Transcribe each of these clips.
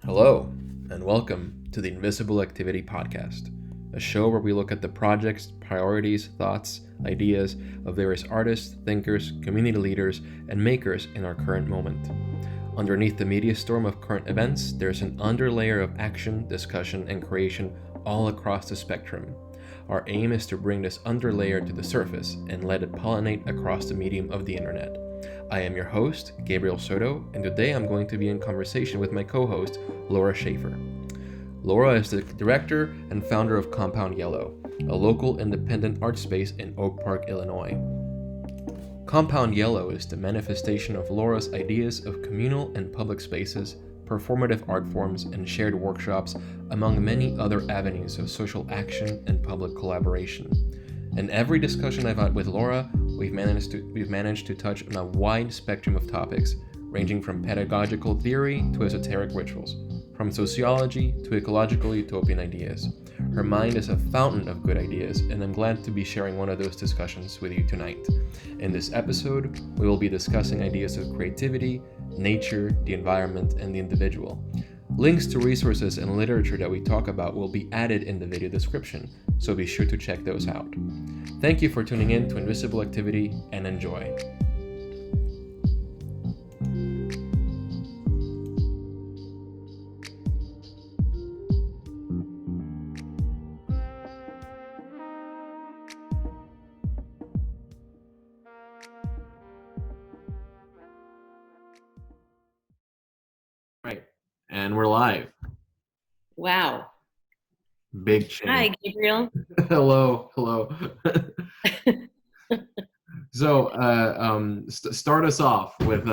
Hello, and welcome to the Invisible Activity Podcast, a show where we look at the projects, priorities, thoughts, ideas of various artists, thinkers, community leaders, and makers in our current moment. Underneath the media storm of current events, there's an underlayer of action, discussion, and creation all across the spectrum. Our aim is to bring this underlayer to the surface and let it pollinate across the medium of the internet. I am your host, Gabriel Soto, and today I'm going to be in conversation with my co-host, Laura Schaefer. Laura is the director and founder of Compound Yellow, a local independent art space in Oak Park, Illinois. Compound Yellow is the manifestation of Laura's ideas of communal and public spaces, performative art forms, and shared workshops, among many other avenues of social action and public collaboration. In every discussion I've had with Laura, we've managed to touch on a wide spectrum of topics, ranging from pedagogical theory to esoteric rituals, from sociology to ecological utopian ideas. Her mind is a fountain of good ideas, and I'm glad to be sharing one of those discussions with you tonight. In this episode, we will be discussing ideas of creativity, nature, the environment, and the individual. Links to resources and literature that we talk about will be added in the video description, so be sure to check those out. Thank you for tuning in to Invisible Activity, and enjoy. Right, and we're live. Wow. Big change. Hi, Gabriel. hello. So, start us off with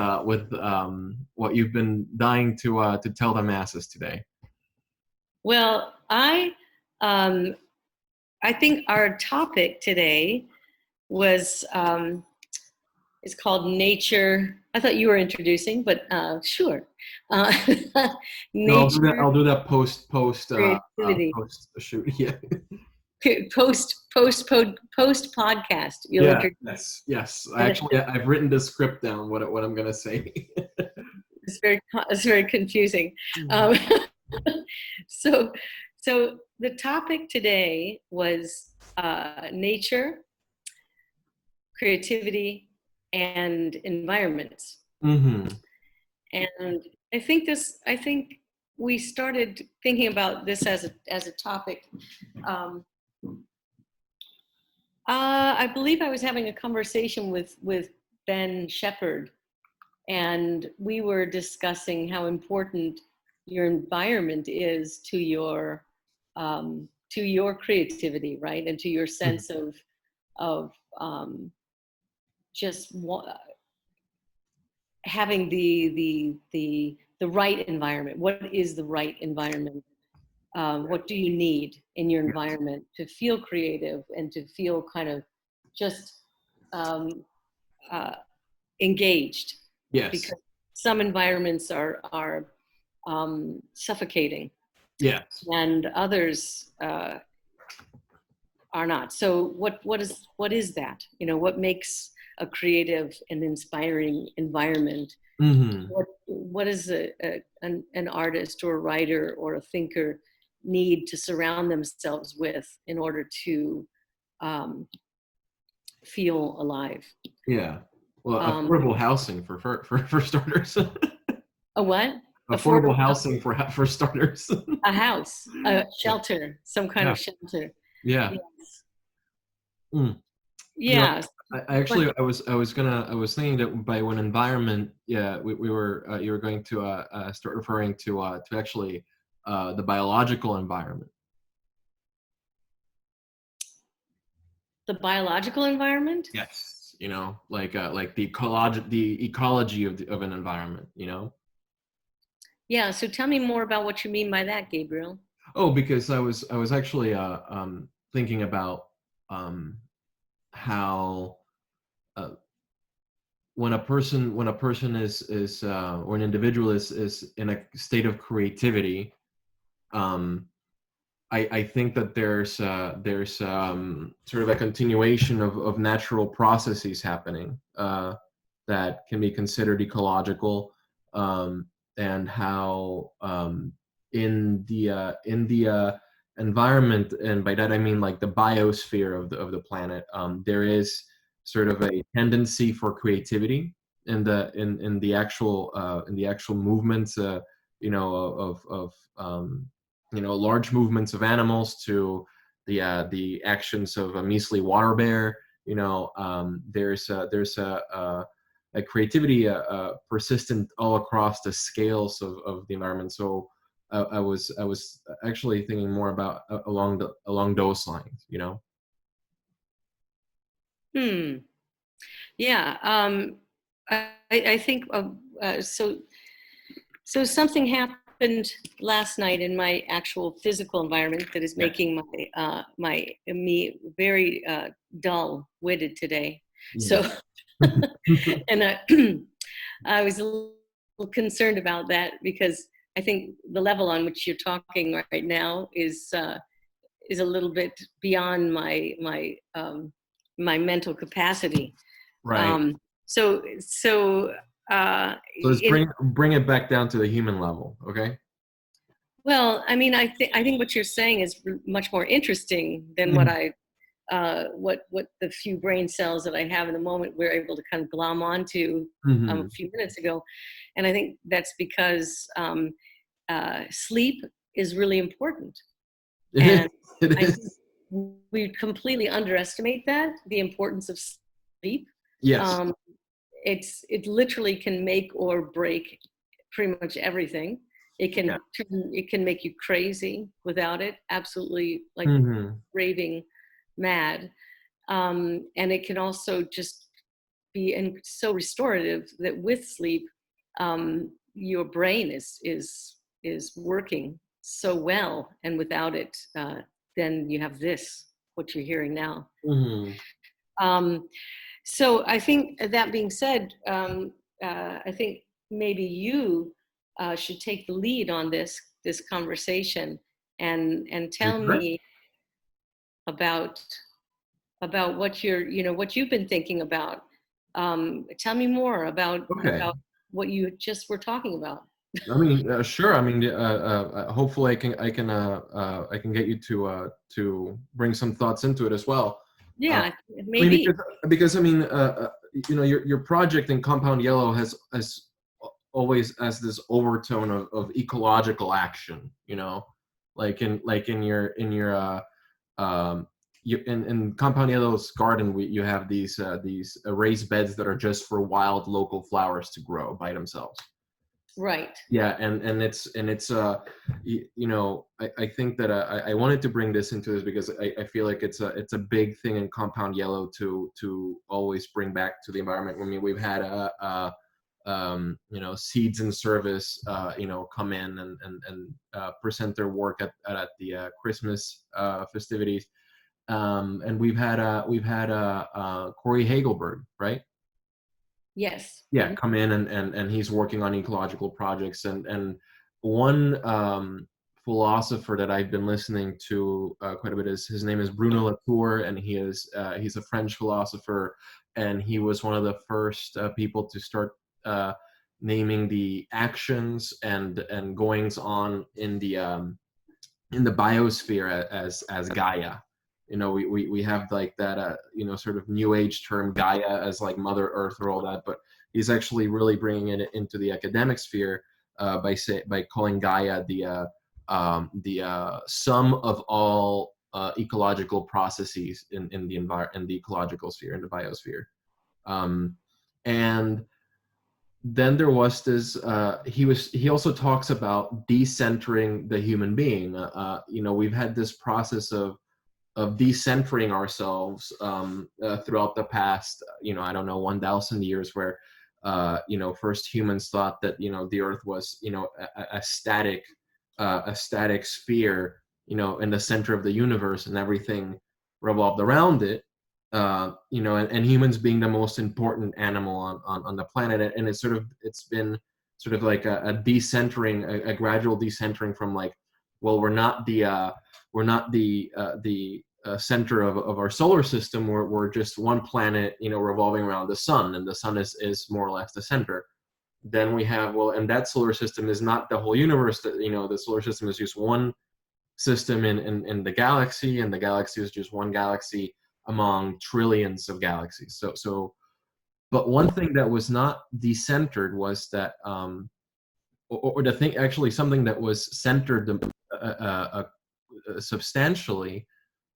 what you've been dying to tell the masses today. Well, I think our topic today was is called nature. I thought you were introducing, but sure. Nature. No, I'll do that post creativity. Post shoot. Yeah. Post podcast. You'll Yes. I've written the script down. What I'm gonna say. It's very confusing. So the topic today was nature, creativity, and environments. Mm-hmm. And I think we started thinking about this as a topic. I believe I was having a conversation with Ben Shepherd, and we were discussing how important your environment is to your creativity, right, and to your sense of just having the right environment. What is the right environment? What do you need in your environment to feel creative and to feel kind of just engaged? Yes. Because some environments are suffocating. Yes. And others are not. So what is that? You know, what makes a creative and inspiring environment? Mm-hmm. What is an artist or a writer or a thinker need to surround themselves with in order to feel alive? Yeah. Well, affordable housing for starters. A what? Affordable housing for starters. A house, a shelter, some kind of shelter. Yeah. Yes. Mm. Yeah. I was thinking that by one environment, we were you were going to start referring to actually the biological environment. The biological environment? Yes. You know, like the ecology of an environment. You know. Yeah. So tell me more about what you mean by that, Gabriel. Oh, because I was actually thinking about how when a person is or an individual is in a state of creativity, I think that there's sort of a continuation of natural processes happening that can be considered ecological, and how in the environment, and by that I mean like the biosphere of the planet, there is sort of a tendency for creativity in the actual movements, of large movements of animals to the actions of a measly water bear. There's a creativity persistent all across the scales of the environment. So I was actually thinking more about along those lines. Hmm. Yeah. I think so. Something happened last night in my actual physical environment that is Yes. making me very dull-witted today. So, Yeah. and I was a little concerned about that because I think the level on which you're talking right now is a little bit beyond my mental capacity. Right. Um, so So let's in bring it back down to the human level, okay? well, I mean, I think what you're saying is much more interesting than Mhm. what the few brain cells that I have in the moment we're able to kind of glom onto a Mhm. few minutes ago, and I think that's because sleep is really important, It is. and It I think is. we completely underestimate that the importance of sleep. Yes. Um, it literally can make or break pretty much everything. Yeah. It can make you crazy without it, absolutely like Mhm. raving mad. And it can also just be and so restorative that with sleep, your brain is working so well, and without it, then you have what you're hearing now. Mhm. Um, so I think that being said, I think maybe you should take the lead on this conversation and You tell sure? me about what you've been thinking about. Tell me more Okay. about what you just were talking about. I mean, sure. I mean, hopefully I can get you to bring some thoughts into it as well. Uh, Yeah, I mean, maybe. because I mean, your project in Compound Yellow has always as this overtone of ecological action. Like in in Compound Yellow's garden, you have these raised beds that are just for wild local flowers to grow by themselves. Right. Yeah, and I think that I wanted to bring this into this because I feel like it's a big thing in Compound Yellow to always bring back to the environment. I mean, we've had Seeds in Service, come in and present their work at the Christmas festivities, and we've had Corey Hagelberg, right? Yes. Yeah, Mhm. come in and he's working on ecological projects, and one philosopher that I've been listening to quite a bit is his name is Bruno Latour, and he's a French philosopher, and he was one of the first people to start naming the actions and goings on in the biosphere as Gaia. We have like that sort of new age term Gaia as like Mother Earth or all that, but he's actually really bringing it into the academic sphere by calling Gaia the sum of all ecological processes in the ecological sphere, in the biosphere. um, and then there was this he also talks about decentering the human being. We've had this process of decentering ourselves throughout the past, I don't know, 1,000 years, where first humans thought that the earth was a static sphere, in the center of the universe, and everything revolved around it. And humans being the most important animal on the planet, and it's been sort of like a decentering, a gradual decentering from like, well, we're not the center of our solar system. We're just one planet, revolving around the sun, and the sun is more or less the center. then we have, well, and that solar system is not the whole universe. That, the solar system is just one system in the galaxy, and the galaxy is just one galaxy among trillions of galaxies. But one thing that was not decentered was that, or the thing, actually, something that was centered substantially,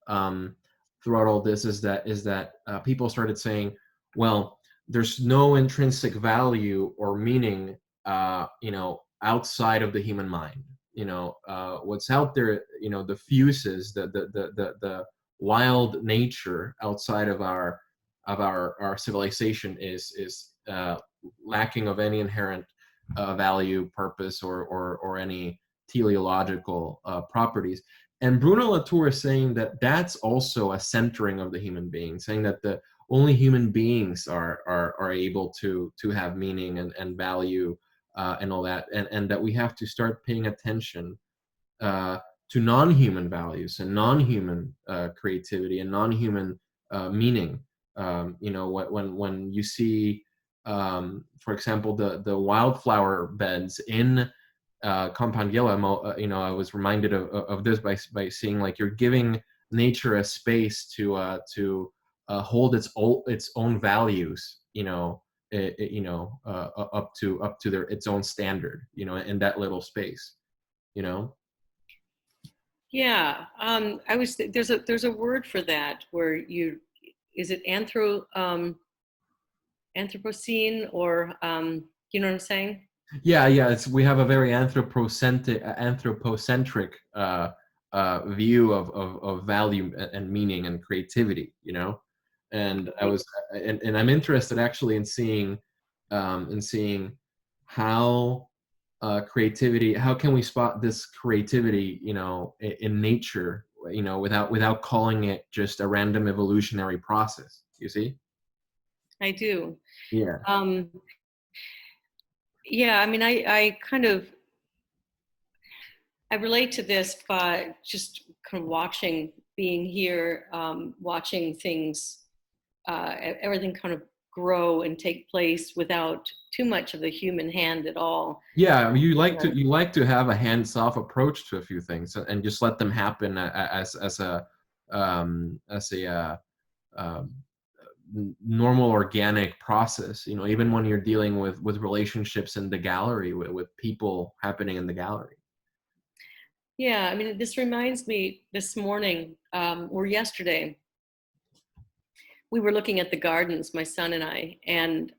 um, throughout all this, is that people started saying, well, there's no intrinsic value or meaning, outside of the human mind. What's out there, the fuses, the wild nature outside of our civilization is lacking of any inherent value, purpose, or any teleological properties. And Bruno Latour is saying that that's also a centering of the human being, saying that the only human beings are able to have meaning and value, and all that, and that we have to start paying attention to non-human values and non-human creativity and non-human meaning. When you see, for example, the wildflower beds in Campagnola, I was reminded of this by seeing, like, you're giving nature a space to hold its own values, up to its own standard, in that little space, you know. Yeah, there's a word for that where is it Anthropocene, or you know what I'm saying? Yeah. We have a very anthropocentric view of value and meaning and creativity, And I was and I'm interested, actually, in seeing how creativity, how can we spot this creativity, in nature, without calling it just a random evolutionary process, you see? I do. Yeah. Um, yeah, I mean, I relate to this by just kind of being here, watching things, everything kind of grow and take place without too much of the human hand at all. Yeah, I mean, you like Yeah. to have a hands-off approach to a few things, and just let them happen as a um, normal organic process. Even when you're dealing with relationships in the gallery, with people happening in the gallery. Yeah, I mean, this reminds me, this morning, or yesterday, we were looking at the gardens, my son and I, and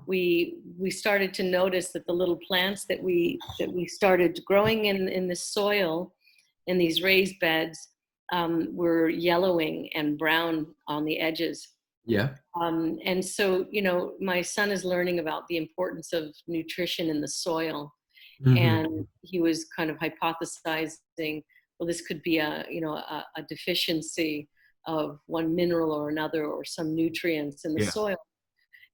we started to notice that the little plants that we started growing in the soil, in these raised beds, were yellowing and brown on the edges. Yeah. And so, my son is learning about the importance of nutrition in the soil, and Hmm. he was kind of hypothesizing, well, this could be a deficiency of one mineral or another, or some nutrients in the Yeah. soil.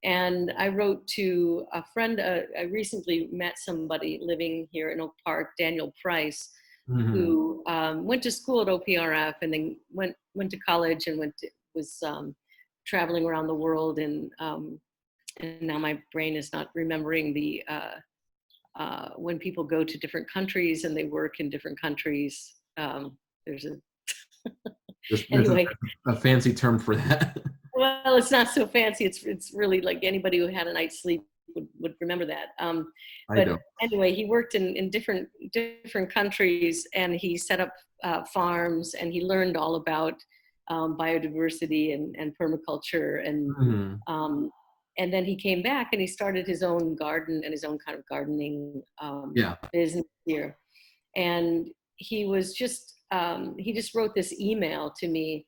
And I wrote to a friend. I recently met somebody living here in Oak Park, Daniel Price, Hmm. who went to school at OPRF, and then went to college, and was traveling around the world. And now my brain is not remembering when people go to different countries and they work in different countries. There's a There's anyway. a fancy term for that. Well, it's not so fancy. It's really like anybody who had a night's sleep would remember that. I But don't. anyway, he worked in different countries, and he set up farms, and he learned all about biodiversity and permaculture, Hmm. um, and then he came back and he started his own garden and his own kind of gardening Yeah. business here. And he just wrote this email to me.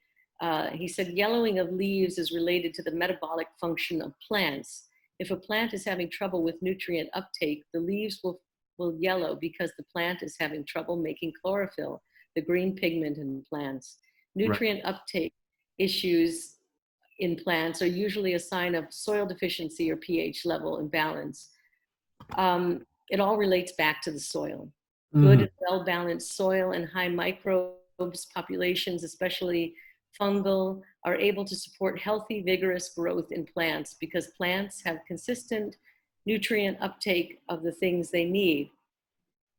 He said, yellowing of leaves is related to the metabolic function of plants. If a plant is having trouble with nutrient uptake, the leaves will yellow because the plant is having trouble making chlorophyll, the green pigment in plants. Right. Nutrient uptake issues in plants are usually a sign of soil deficiency or pH level imbalance. It all relates back to the soil. Good Hmm. and well-balanced soil and high microbes populations, especially fungal, are able to support healthy, vigorous growth in plants, because plants have consistent nutrient uptake of the things they need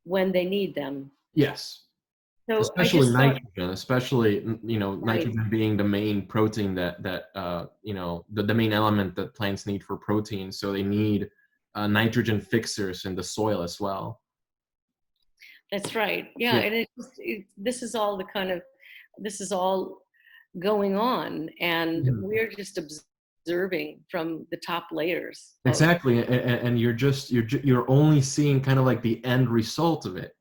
when they need them. Yes. So I Especially just thought, nitrogen, especially, right, nitrogen being the main protein the main element that plants need for protein. So they need nitrogen fixers in the soil as well. that's right. Yeah, Yeah. and this is all this is all going on, and Mhm. we're just observing from the top layers of, Exactly. And you're only seeing kind of like the end result of it.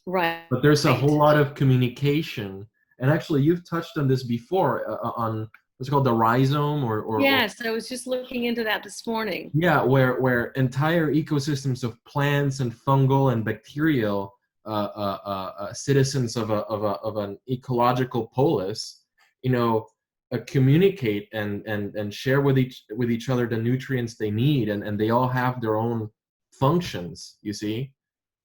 But there's a right. whole lot of communication. And actually, you've touched on this before on what's called the rhizome or Yes, I was just looking into that this morning. yeah, where entire ecosystems of plants and fungal and bacterial citizens of an ecological polis, communicate and share with each other the nutrients they need, and they all have their own functions. You see,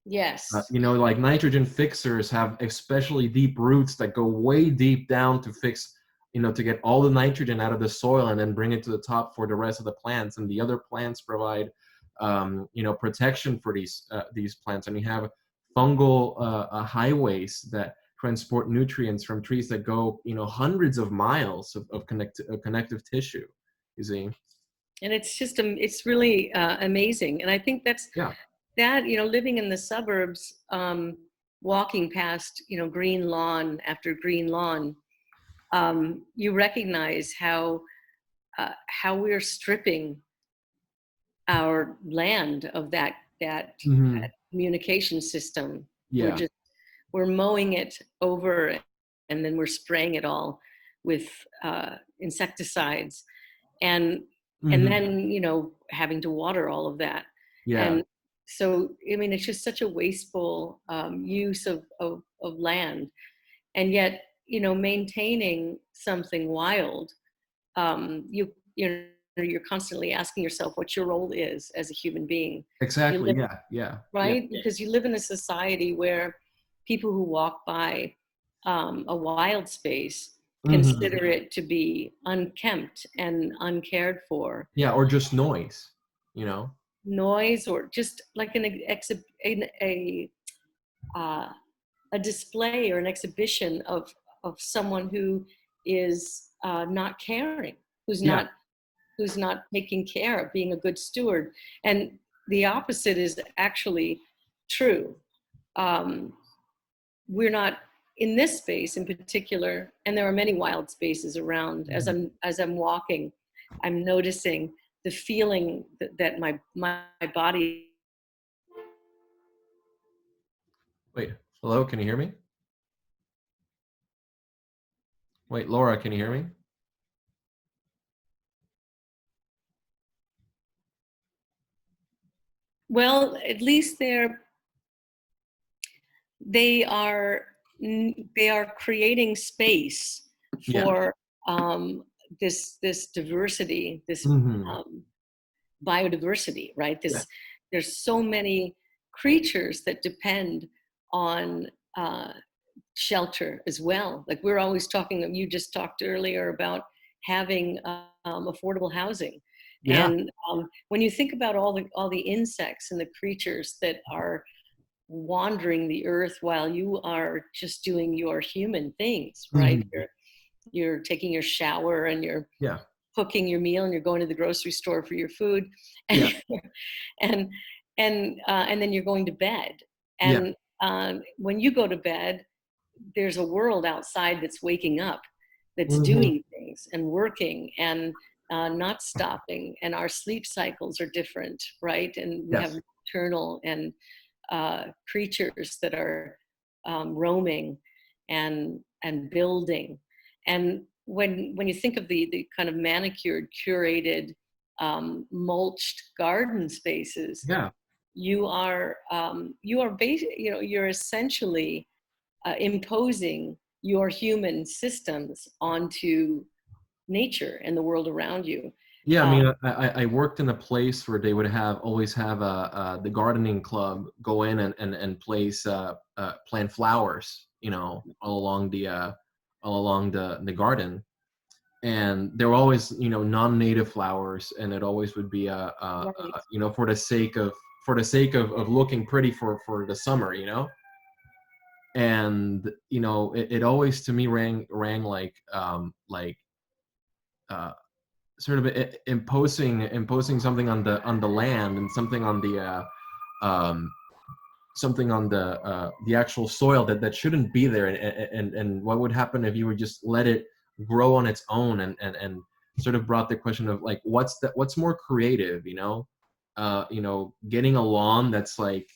Yes, like nitrogen fixers have especially deep roots that go way deep down to fix, to get all the nitrogen out of the soil and then bring it to the top for the rest of the plants. And the other plants provide, protection for these plants. And you have fungal highways that transport nutrients from trees that go, hundreds of miles of connective tissue. You see? and it's just it's really amazing, and I think Yeah. that living in the suburbs, walking past green lawn after green lawn, you recognize how we're stripping our land of that Hmm. communication system. We're Yeah. just we're mowing it over, and then we're spraying it all with insecticides, and Hmm. then having to water all of that. Yeah. And so I mean it's just such a wasteful use of land, and yet maintaining something wild, you're constantly asking yourself what your role is as a human being. You Exactly. live, Yeah. Yeah. Yeah. right, because you live in a society where people who walk by a wild space Hmm. consider it to be unkempt and uncared for. Yeah, or just noise, you know? Noise, or just like uh, a display or an exhibition of someone who is not caring, Yeah. who's not taking care of being a good steward. And the opposite is actually true. Um, we're not in this space in particular, and there are many wild spaces around. As Mhm. I'm walking, I'm noticing the feeling that my body. Wait, hello, can you hear me? Wait, Laura, can you hear me? Well, at least they are they are creating space Yeah. for this diversity, this Hmm. um, biodiversity, right? Yeah. There's so many creatures that depend on shelter as well. Like we're always talking. You just talked earlier about having affordable housing, Yeah. and when you think about all the insects and the creatures that are wandering the earth while you are just doing your human things, right? Hmm. You're taking your shower, and you're Yeah. cooking your meal, and you're going to the grocery store for your food, Yeah. and and and then you're going to bed. Yeah. And when you go to bed, there's a world outside that's waking up, that's Hmm. doing things and working and not stopping. And our sleep cycles are different, right? And we have Yes. nocturnal and creatures that are roaming and building. And when you think of the kind of manicured, curated, mulched garden spaces, Yeah. you're essentially imposing your human systems onto nature and the world around you. Yeah, I Uh, mean, I worked in a place where they would always have the gardening club go in and place plant flowers, all along the garden. and there were always, non-native flowers, and it always would be Right. for the sake of looking pretty for the summer, and it always to me rang like uh sort of imposing something on the land, and um something on the actual soil that shouldn't be there, and what would happen if you would just let it grow on its own, and sort of brought the question of like what's more creative, getting a lawn that's like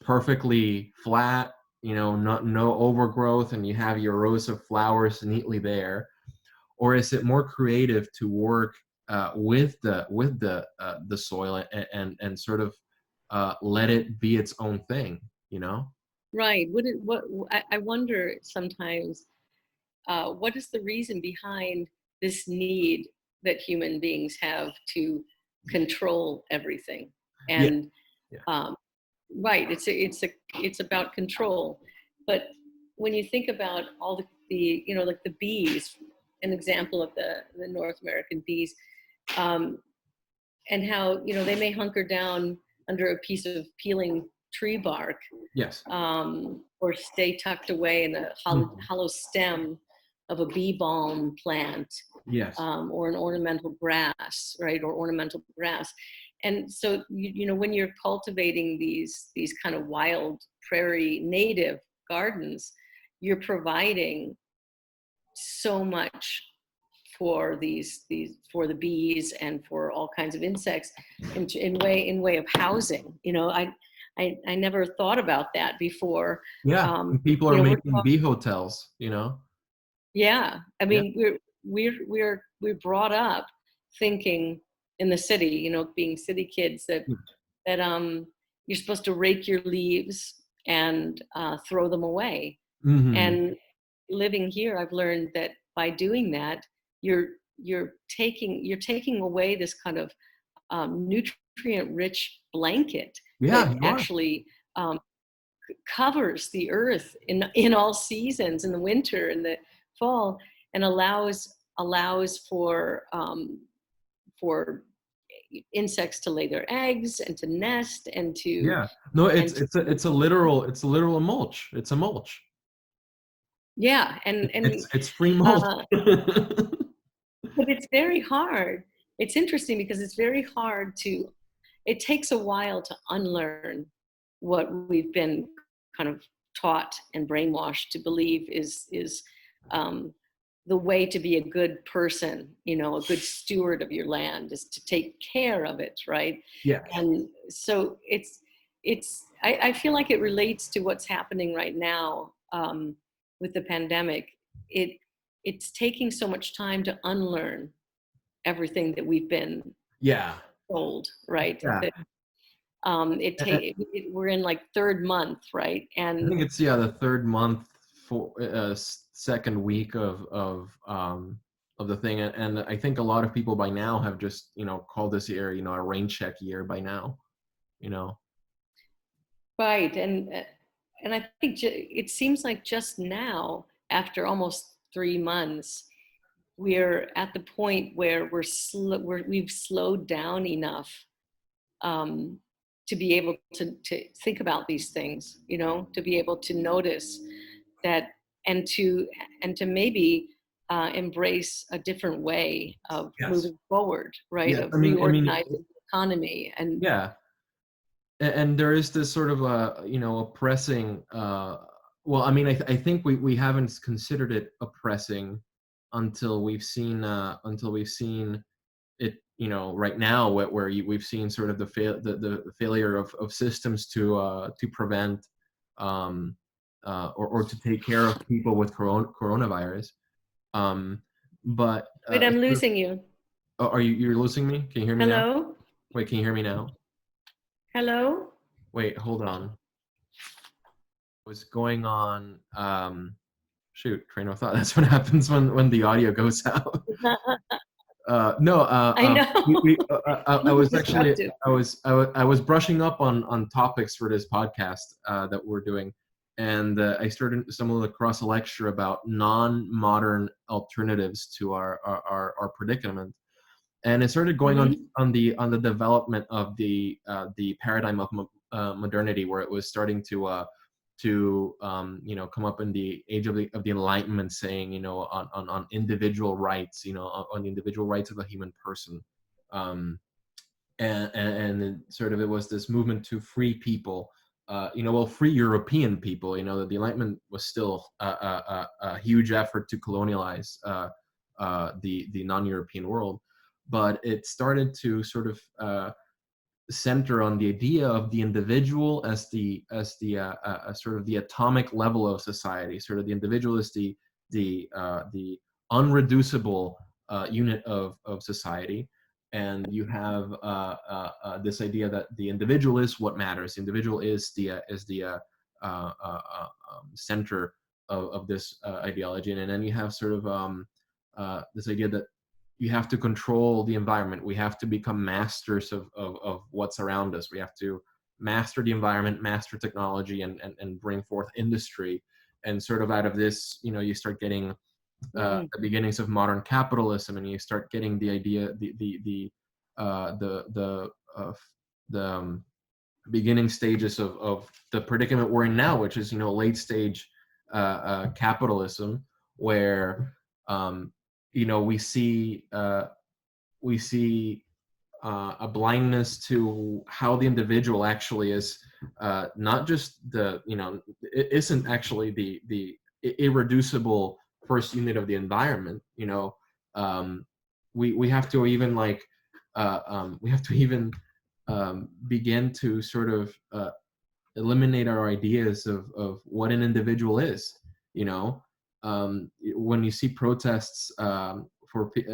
perfectly flat, not no overgrowth, and you have your rows of flowers neatly there, or is it more creative to work with the soil, and sort of let it be its own thing, Right. I wonder sometimes, what is the reason behind this need that human beings have to control everything? Yeah, And yeah, um, right, it's about control. But when you think about all like the bees, an example of the North American bees, um, and how they may hunker down under a piece of peeling tree bark, yes, or stay tucked away in a mhm, hollow stem of a bee balm plant, yes, or an ornamental grass, right, or ornamental grass. And so when you're cultivating these kind of wild prairie native gardens, you're providing so much for these for the bees and for all kinds of insects in way of housing. I never thought about that before. yeah, um and people are we're making bee talking, hotels, yeah, I yeah, mean, we're brought up thinking in the city, being city kids, that you're supposed to rake your leaves and throw them away. mm-hmm. And living here, I've learned that by doing that, you're you're taking away this kind of nutrient rich blanket Yeah, that you are. actually um, covers the earth in all seasons, in the winter and the fall, and allows for insects to lay their eggs and to nest Yeah, no, and it's a literal mulch. It's a mulch. yeah, and It's free mulch. uh, but it's very hard. It's interesting because it's very hard to, it takes a while to unlearn what we've been kind of taught and brainwashed to believe is um, the way to be a good person, a good steward of your land is to take care of it, right? Yes. And so I feel like it relates to what's happening right now, with the pandemic. It's taking so much time to unlearn everything that we've been Yeah. told, right? Yeah. That we're in like third month, right? I And think it's the third month for second week of the thing, and I think a lot of people by now have just called this year a rain check year by now. You know. right, and I think it seems like just now, after almost 3 months, we're at the point where we've slowed down enough, um, to be able to think about these things, to be able to notice that, and to maybe embrace a different way of Yes. moving forward, right? Yes. Of I mean, reorganizing the economy and yeah. And there is this sort of oppressing. Well, I mean, I think we haven't considered it oppressing until we've seen it, right now, we've seen sort of the failure of systems to prevent, or to take care of people with coronavirus. Um, but wait, I'm losing you. oh, you're losing me? Can you hear me now? Hello? Wait, can you hear me now? Hello? Wait, hold on. What's going on? Shoot, train of thought. That's what happens when the audio goes out. No, I know. I was actually Disruptive. I was brushing up on topics for this podcast that we're doing, and I started stumbled across a lecture about non-modern alternatives to our predicament, and it started going Mm-hmm. on the development of the paradigm of modernity, where it was starting to come up in the age of the Enlightenment, saying, on individual rights, on the individual rights of a human person. um, and sort of it was this movement to free people, well, free European people. That the Enlightenment was still a huge effort to colonialize the non-European world, but it started to sort of center on the idea of the individual as sort of the atomic level of society. Sort of the individual is the unreducible unit of society, and you have this idea that the individual is what matters. The individual is the center of this ideology, and then you have sort of this idea that you have to control the environment. We have to become masters of what's around us. We have to master the environment, master technology, and bring forth industry. And sort of out of this, you start getting the beginnings of modern capitalism, and you start getting the idea, the beginning stages of the predicament we're in now, which is late stage capitalism, where um, we see a blindness to how the individual actually is, not just it isn't actually the irreducible first unit of the environment. We have to even begin to sort of eliminate our ideas of what an individual is. When you see protests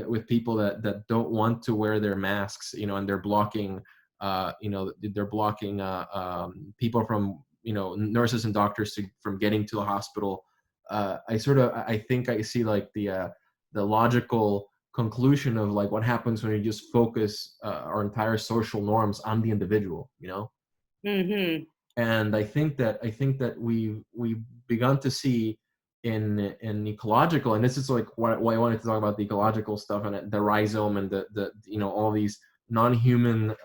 with people that don't want to wear their masks, and they're blocking people from, nurses and doctors from getting to the hospital. I think I see like the logical conclusion of like what happens when you just focus our entire social norms on the individual. Mm-hmm. And I think that we've begun to see in ecological, and this is like why I wanted to talk about the ecological stuff, and the rhizome, and the all these non-human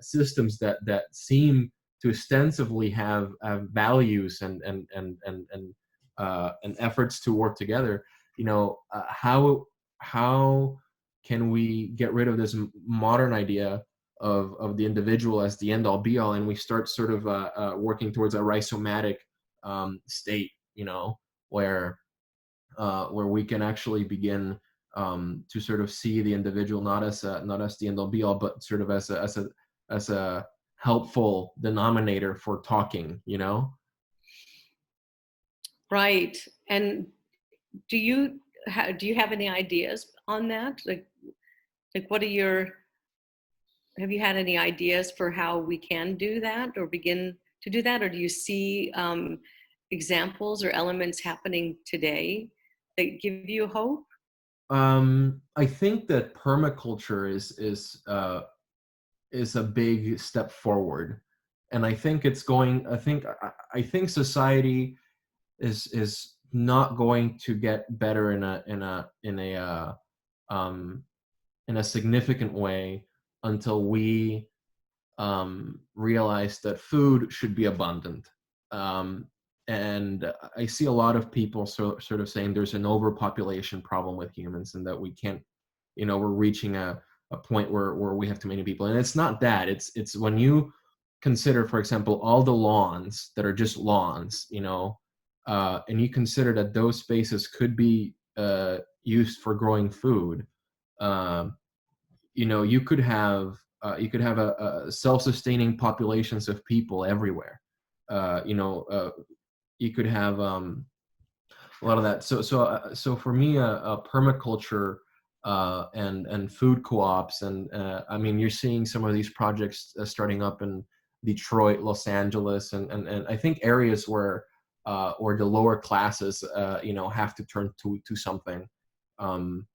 systems that seem to ostensibly have values and efforts to work together. How can we get rid of this modern idea of the individual as the end all be all, and we start sort of working towards a rhizomatic state, where we can actually begin to sort of see the individual not as the end all be all, but sort of as a helpful denominator for talking. Right. And do you do you have any ideas on that? Like what are your have you had any ideas for how we can do that or begin to do that? Or do you see examples or elements happening today that give you hope? I think that permaculture is a big step forward, and I think it's going. I think society is not going to get better in a significant way until we realize that food should be abundant. Um, and I see a lot of people sort of saying there's an overpopulation problem with humans, and that we can't, we're reaching a point where we have too many people. And it's not that. It's when you consider, for example, all the lawns that are just lawns, and you consider that those spaces could be used for growing food. Um, you could have a self-sustaining populations of people everywhere. You could have a lot of that. So for me, a permaculture and food co-ops, and I mean, you're seeing some of these projects starting up in Detroit, Los Angeles, and I think areas where the lower classes have to turn to something. Um,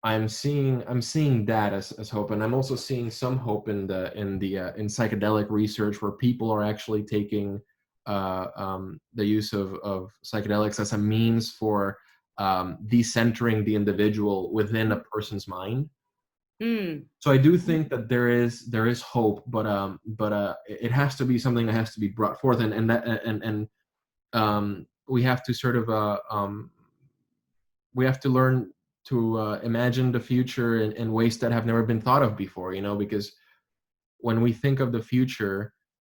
I'm seeing that as hope, and I'm also seeing some hope in psychedelic research, where people are actually taking the use of psychedelics as a means for decentering the individual within a person's mind. Mm. So I do think that there is hope, but it has to be something that has to be brought forth, and we have to sort of we have to learn to imagine the future in ways that have never been thought of before, because when we think of the future,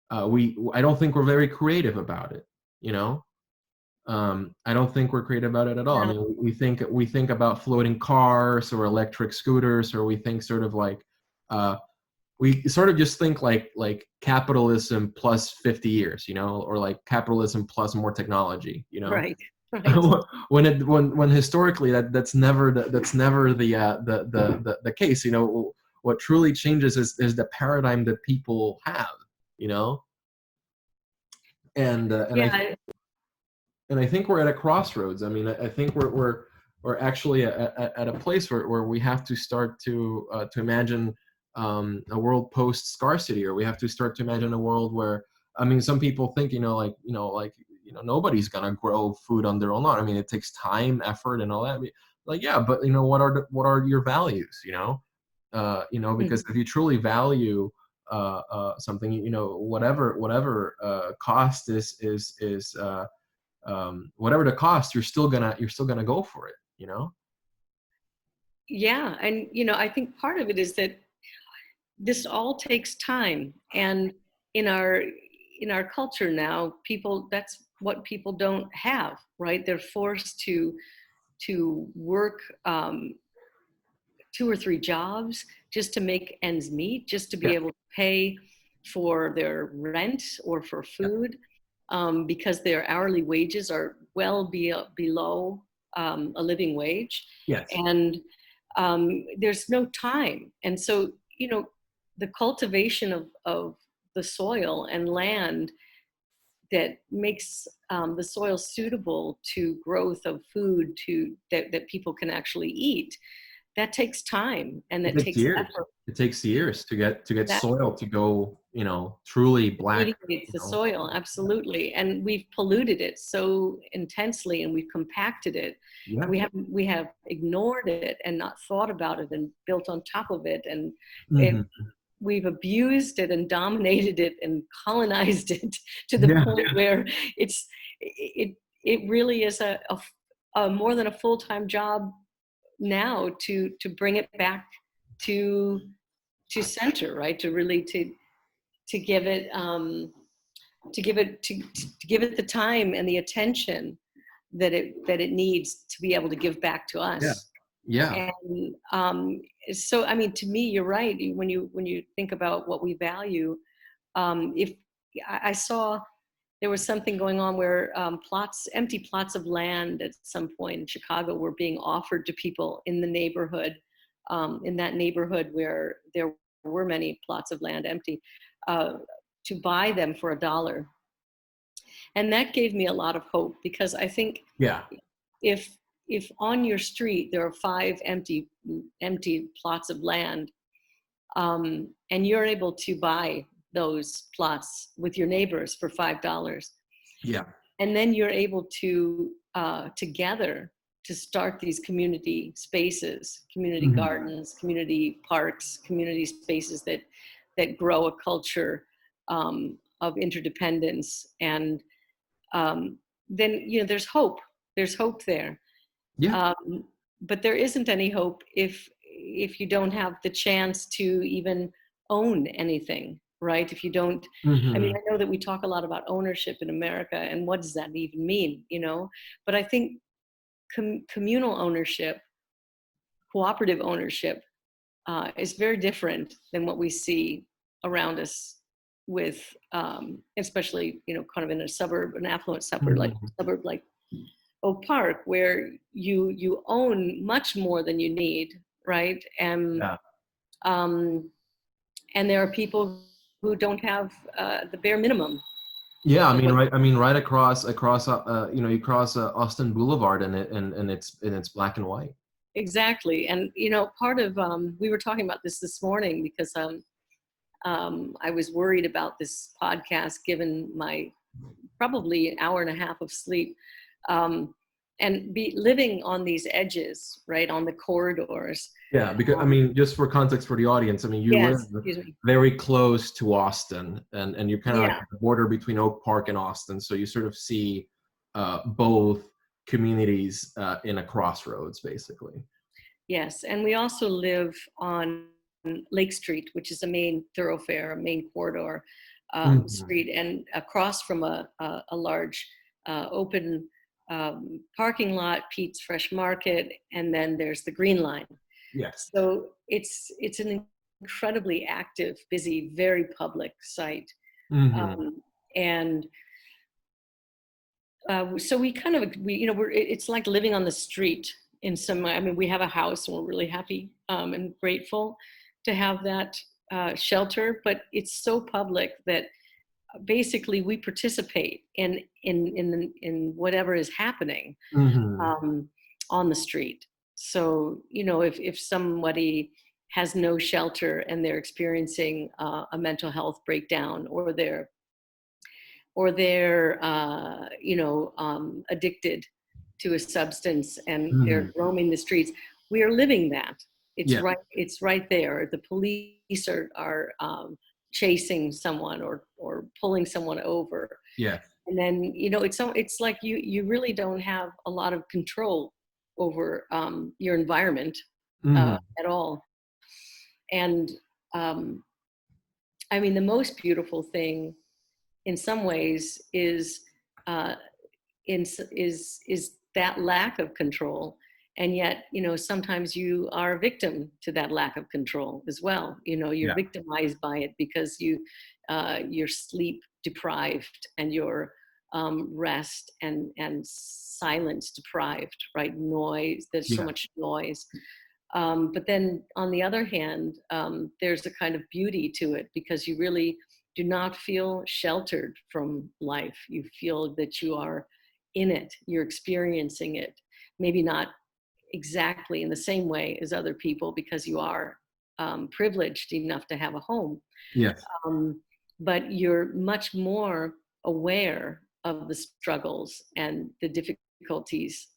I don't think we're very creative about it, you know. I don't think we're creative about it at all. I No. mean, we think about floating cars or electric scooters, or we think sort of like we sort of just think like capitalism plus 50 years, or like capitalism plus more technology, Right. Right. when historically that's never the case. What truly changes is the paradigm that people have, you know and Yeah. I think we're at a crossroads. I mean, I think we're actually at a place where we have to start to imagine a world post scarcity, or we have to start to imagine a world where, I mean, some people think, nobody's gonna grow food on their own lot. I mean, it takes time, effort, and all that. I mean, like, yeah, but what are your values? Because Mhm. if you truly value something, whatever cost whatever the cost, you're still gonna go for it. Yeah. And, I think part of it is that this all takes time. And in our in our culture now, people that's what people don't have, right? They're forced to work 2 or 3 jobs just to make ends meet, just to be Yeah. able to pay for their rent or for Yeah. food, because their hourly wages are well below a living wage. Yes. And there's no time. And so, the cultivation of the soil and land that makes the soil suitable to growth of food that people can actually eat, that takes time and It that takes takes years. effort. It takes years to get Exactly. soil to go, truly It black. mediates You the know. soil, absolutely. And we've polluted it so intensely and we've compacted it. Yeah. We have ignored it and not thought about it and built on top of it. And Hmm. we've abused it and dominated it and colonized it to the Yeah. point where it really is a more than a full-time job now to bring it back to center, right? To really to give it to give it the time and the attention that it needs to be able to give back to Yeah. us. Yeah. And so, I mean, to me, you're right. When you think about what we value, if I saw there was something going on where empty plots of land at some point in Chicago were being offered to people in the neighborhood, in that neighborhood where there were many plots of land empty, uh, to buy them for $1. And that gave me a lot of hope, because I think Yeah. if on your street there are 5 empty plots of land, and you're able to buy those plots with your neighbors for $5, Yeah. and then you're able to together to start these community spaces, community Hmm. gardens, community parks, community spaces that grow a culture of interdependence. And then, there's hope. There's hope there. Yeah. um, but there isn't any hope if you don't have the chance to even own anything, right? If you don't, I mean, Hmm. I know that we talk a lot about ownership in America, and what does that even mean, but I think communal ownership, cooperative ownership, is very different than what we see around us, with especially, kind of in a suburb, an affluent Hmm. suburb like Oak Park, where you own much more than you need, right? Yeah. Um, and there are people who don't have the bare minimum Yeah, I of mean, what. right across you cross Austin Boulevard, and it's black and white. exactly. And part of we were talking about this morning because I was worried about this podcast given my probably an hour and a half of sleep, um, and be living on these edges, right, on the corridors. Yeah, because I Um, mean, just for context for the audience, I mean, you live yes, excuse me. very close to Austin, and you're kind of like Yeah, at the border between Oak Park and Austin, so you sort of see both communities in a crossroads, basically. yes. And we also live on Lake Street, which is a main thoroughfare, a main corridor Hmm. street, and across from a large open parking lot, Pete's Fresh Market, and then there's the Green Line. Yes. So it's an incredibly active, busy, very public site. Hmm. Um, and so we kind of, it's like living on the street in some way. I mean, we have a house and we're really happy and grateful to have that shelter, but it's so public that basically we participate in whatever is happening Hmm. um, on the street. So, if somebody has no shelter and they're experiencing a mental health breakdown, or they're addicted to a substance and they're Hmm. roaming the streets, we are living that. It's Yeah. right. It's right there. The police are chasing someone or pulling someone over, Yeah. and then it's like you really don't have a lot of control over your environment Hmm. at all. And um, I mean, the most beautiful thing in some ways uh, is that lack of control. And yet, sometimes you are a victim to that lack of control as well. You're Yeah. victimized by it because you're sleep deprived and you're rest and silence deprived, right? Noise, there's so Yeah. much noise. But then on the other hand, there's a kind of beauty to it because you really do not feel sheltered from life. You feel that you are in it, you're experiencing it. Maybe not exactly in the same way as other people because you are privileged enough to have a home. Yes. Um, but you're much more aware of the struggles and the difficulties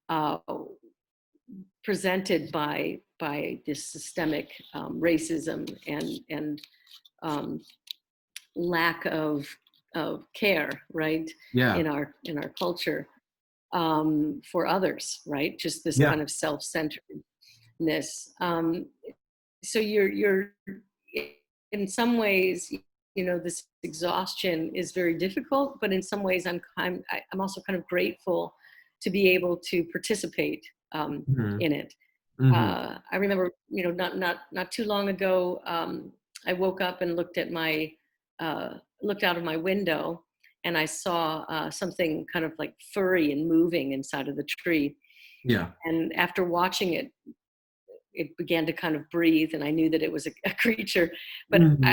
uh, presented by this systemic racism and um, lack of care, right, Yeah. in our culture for others, right? Just this Yeah. kind of self-centeredness. So you're in some ways, this exhaustion is very difficult, but in some ways, I'm also kind of grateful to be able to participate Hmm. in it. Hmm. I remember, not too long ago, I woke up and looked out of my window, and I saw something kind of like furry and moving inside of the tree. Yeah. And after watching it, it began to kind of breathe, and I knew that it was a creature. But Hmm.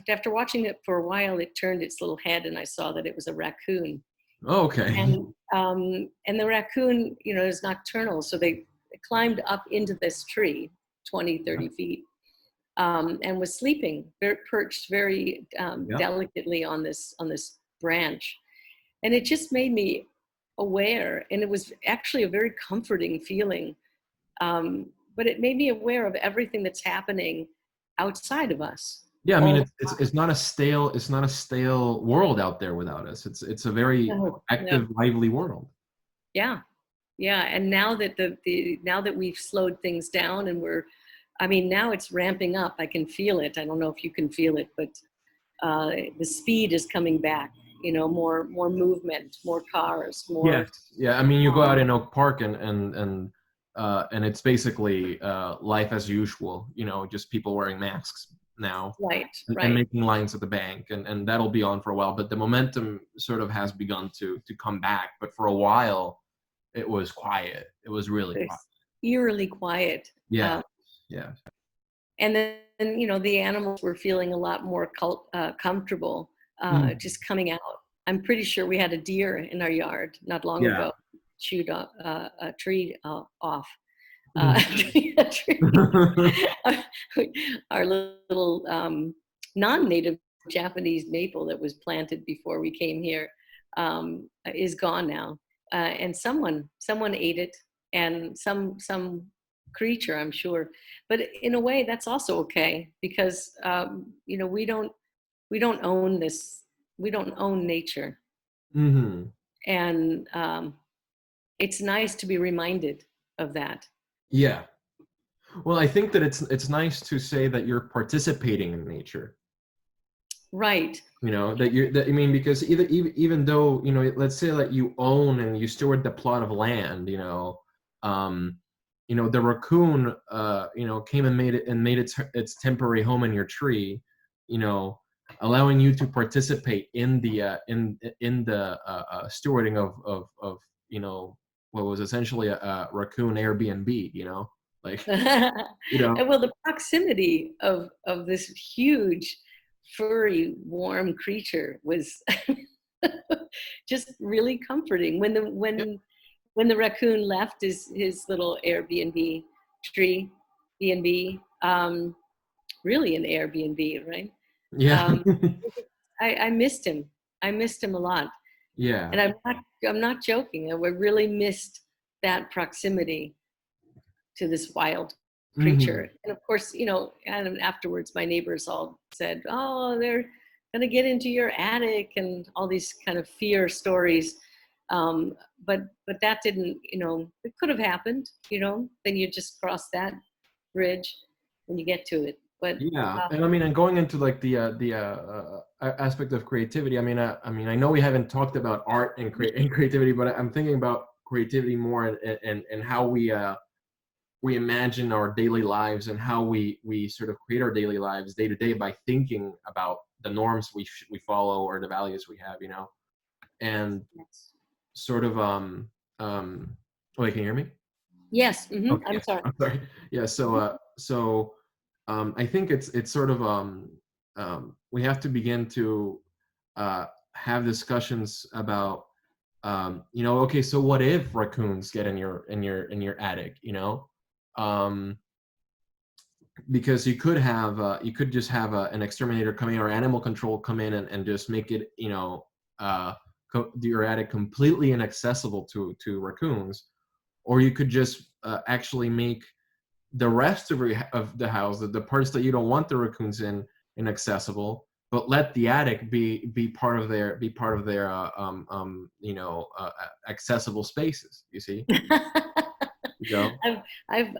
after watching it for a while, it turned its little head, and I saw that it was a raccoon. Okay. And the raccoon, is nocturnal, so they climbed up into this tree, 20, 30 feet, and was sleeping, perched very Yeah. delicately on this branch. And it just made me aware, and it was actually a very comforting feeling. But it made me aware of everything that's happening outside of us Yeah, I mean, all it's not a stale world out there without us. It's a the very time. Yeah, active, lively world. yeah, yeah. And now that now that we've slowed things down and I mean, now it's ramping up. I can feel it. I don't know if you can feel it, but the speed is coming back. More movement, more cars, more. Yes. Yeah, I mean, you go out Um, in Oak Park and it's basically life as usual. Just people wearing masks now right, and right. making lines at the bank, and that'll be on for a while. But the momentum sort of has begun to come back. But for a while, it was quiet. It was really quiet. It's eerily quiet. Yeah. Yeah. And then, the animals were feeling a lot more comfortable Mm. just coming out. I'm pretty sure we had a deer in our yard not long Yeah. ago, chewed a tree off. tree, our little non-native Japanese maple that was planted before we came here is gone now, and someone ate it, and some creature, I'm sure. But in a way, that's also okay because we don't own this. We don't own nature, Mm-hmm. and it's nice to be reminded of that. Yeah. Well, I think that it's nice to say that you're participating in nature. Right. That I mean, because even though, let's say that you own and you steward the plot of land, um the raccoon came and made its temporary home in your tree, you know allowing you to participate in the stewarding of what was essentially a raccoon Airbnb, like, you know And well, the proximity of this huge, furry, warm creature was just really comforting. When the raccoon left his little Airbnb tree, B&B, really an Airbnb, right? yeah. Um, I missed him. I missed him a lot, Yeah. and I'm not joking. I really missed that proximity to this wild Hmm. creature. And of course, and afterwards my neighbors all said, "Oh, they're going to get into your attic," and all these kind of fear stories. But that didn't, it could have happened, then you just cross that bridge when you get to it. But Yeah, and I mean, and going into like the aspect of creativity. I know we haven't talked about art and creativity, but I'm thinking about creativity more and how we imagine our daily lives and how we sort of create our daily lives day to day by thinking about the norms we follow or the values we have, and sort of wait, can you hear me? yes, Okay, I'm yes, sorry. I'm sorry. Yeah, I think it's sort of we have to begin to have discussions about okay, so what if raccoons get in your attic, um, because you could just have an exterminator come in or animal control come in and just make it your attic completely inaccessible to raccoons, or you could just actually make the rest of the house, the parts that you don't want the raccoons inaccessible, but let the attic be part of their accessible spaces. You see, you know. I've I've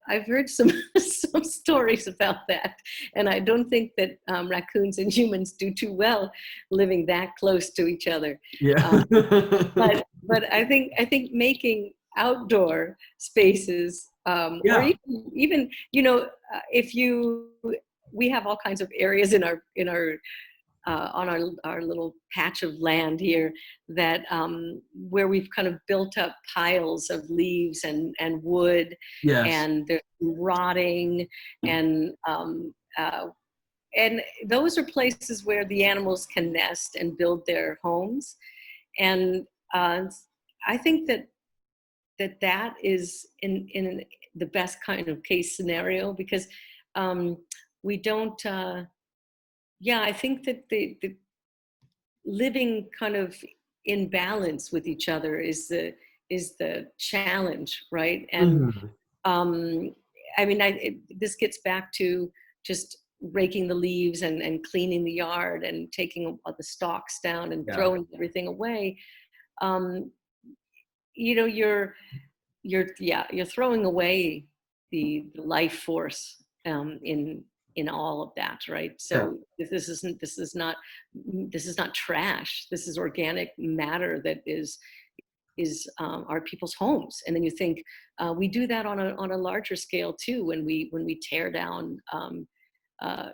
I've heard some some stories about that, and I don't think that raccoons and humans do too well living that close to each other. Yeah. Um, but I think making outdoor spaces, or Yeah. even if you we have all kinds of areas in our on our little patch of land here that where we've kind of built up piles of leaves and wood, Yes. and they're rotting, and and those are places where the animals can nest and build their homes. And I think that is in the best kind of case scenario, because um, we don't. Yeah, I think that the living kind of in balance with each other is the challenge, right? And Mhm. um, I mean, this gets back to just raking the leaves and cleaning the yard and taking the stalks down and Yeah. throwing everything away. Um, you're throwing away the life force in all of that, right? Yeah. So this is not trash. This is organic matter that is our people's homes. And then you think we do that on a larger scale too, when we tear down uh,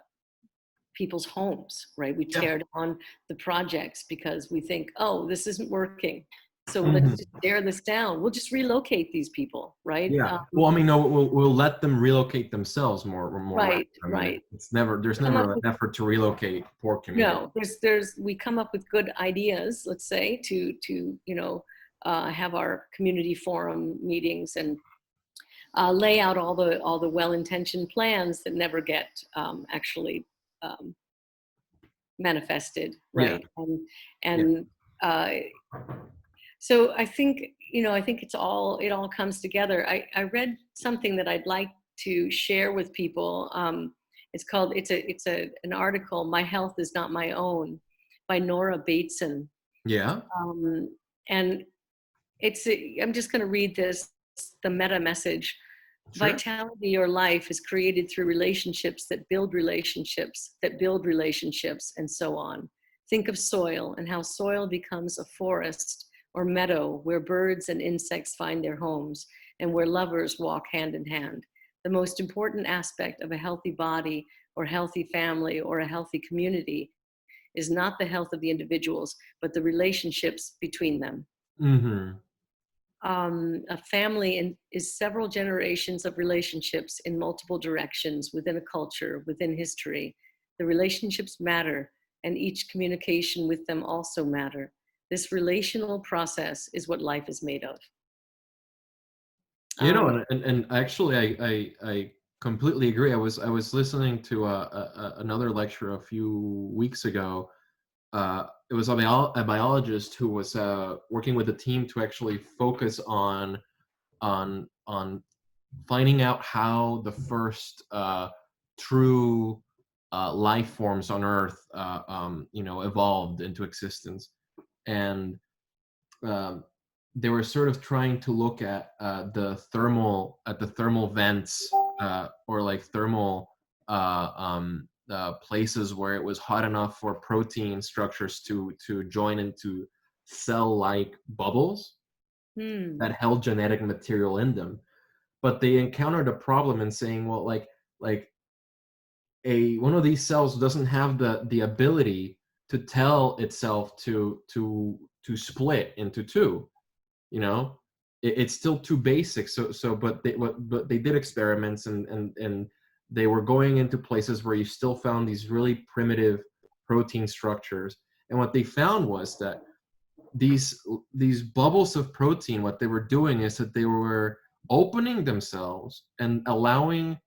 people's homes, right? We Yeah. tear down the projects because we think, oh, this isn't working, so let's Mhm. just tear this down. We'll just relocate these people, right? Yeah. Well, I mean, no, we'll let them relocate themselves more rather. Right, I mean, right. there's Come never up an with effort to relocate poor communities. no, we come up with good ideas, let's say, to have our community forum meetings, and lay out all the well-intentioned plans that never get actually manifested, Yeah. right? Yeah. And so I think, I think it all comes together. I read something that I'd like to share with people. It's an article, "My Health is Not My Own," by Nora Bateson. Yeah. Um, and I'm just going to read the meta message. Sure. Vitality or life is created through relationships that build relationships, and so on. Think of soil and how soil becomes a forest or meadow where birds and insects find their homes and where lovers walk hand in hand. The most important aspect of a healthy body or healthy family or a healthy community is not the health of the individuals, but the relationships between them. Mm-hmm. A family is several generations of relationships in multiple directions within a culture, within history. The relationships matter, and each communication with them also matter. This relational process is what life is made of. You know, Um, and actually, I completely agree. I was listening to another lecture a few weeks ago. It was a biologist who was working with a team to actually focus on finding out how the first true life forms on Earth, evolved into existence, and um, they were sort of trying to look at the thermal vents, or like thermal places where it was hot enough for protein structures to join into cell-like bubbles hmm, that held genetic material in them. But they encountered a problem in saying, well, like a one of these cells doesn't have the ability to tell itself to split into two. You know, it's still too basic. But they did experiments, and they were going into places where you still found these really primitive protein structures. And what they found was that these these bubbles of protein, what they were doing is that they were opening themselves and allowing